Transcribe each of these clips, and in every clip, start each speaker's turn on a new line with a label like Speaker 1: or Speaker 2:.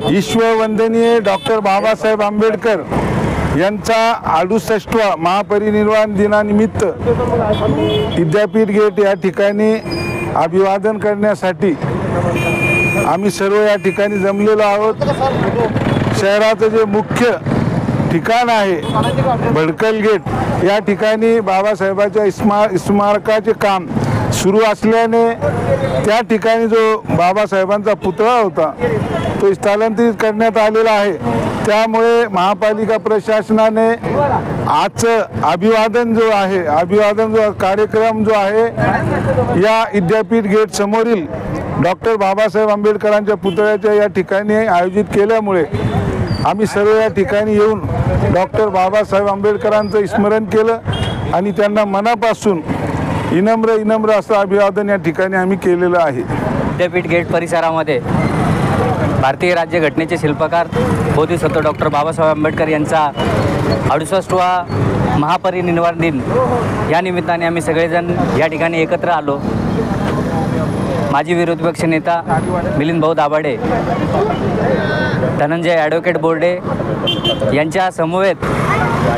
Speaker 1: ईश्वरवंदनीय doctor Babasaheb Ambedkar यांचा 68वा महापरिनिर्वाण दिनानिमित्त विद्यापीठ गेट या ठिकाणी अभिवादन करण्यासाठी आम्ही सर्व या ठिकाणी जमलेलो आहोत। शहराचं जे मुख्य ठिकाण आहे भडकल गेट या ठिकाणी बाबासाहेबांच्या स्मारकाचे काम सुरू असल्याने त्या ठिकाणी जो बाबासाहेबांचा पुतळा होता तो स्थलांतरित करण्यात आलेला आहे। त्यामुळे महापालिका प्रशासनाने आजचं अभिवादन जो कार्यक्रम जो आहे या विद्यापीठ गेट समोरील डॉक्टर बाबासाहेब आंबेडकरांच्या पुतळ्याच्या या ठिकाणी आयोजित केल्यामुळे आम्ही सर्व या ठिकाणी येऊन डॉक्टर बाबासाहेब आंबेडकरांचं स्मरण केलं आणि त्यांना मनापासून विनम्र असं अभिवादन या ठिकाणी आम्ही केलेलं आहे।
Speaker 2: विद्यापीठ गेट परिसरामध्ये भारतीय राज्यघटनेचे शिल्पकार बोधिसत्व डॉक्टर बाबासाहेब आंबेडकर यांचा 68वा महापरिनिर्वाण दिन या निमित्ताने आम्ही सगळेजण या ठिकाणी एकत्र आलो। माजी विरोधी पक्ष नेता मिलिंद भाऊ दाभाडे, धनंजय ॲडव्होकेट बोर्डे यांच्या समवेत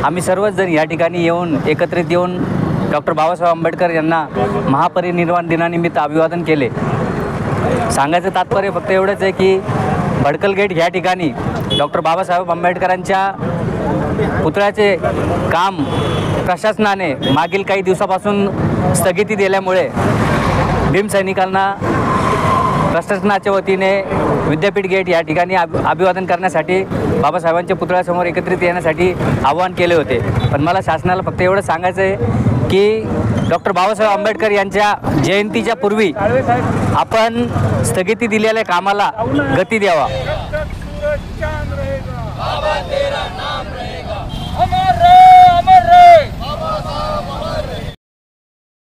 Speaker 2: आम्ही सर्वच जण या ठिकाणी एकत्रित येऊन डॉक्टर बाबासाहेब आंबेडकर यांना महापरिनिर्वाण दिनानिमित्त अभिवादन केले। सांगायचं तात्पर्य फक्त एवढंच आहे की भडकल गेट ह्या ठिकाणी डॉक्टर बाबासाहेब आंबेडकरांच्या पुतळ्याचे काम प्रशासनाने मागील काही दिवसापासून स्थगिती दिल्यामुळे भीमसैनिकांना प्रशासनाच्या वतीने विद्यापीठ गेट या ठिकाणी अभिवादन करण्यासाठी बाबासाहेबांच्या पुतळ्यासमोर एकत्रित येण्यासाठी आवाहन केले होते। पण मला शासनाला फक्त एवढं सांगायचं आहे की डॉक्टर बाबासाहेब आंबेडकर यांच्या जयंतीच्या पूर्वी आपण स्थगिती दिलेल्या कामाला गती द्यावा।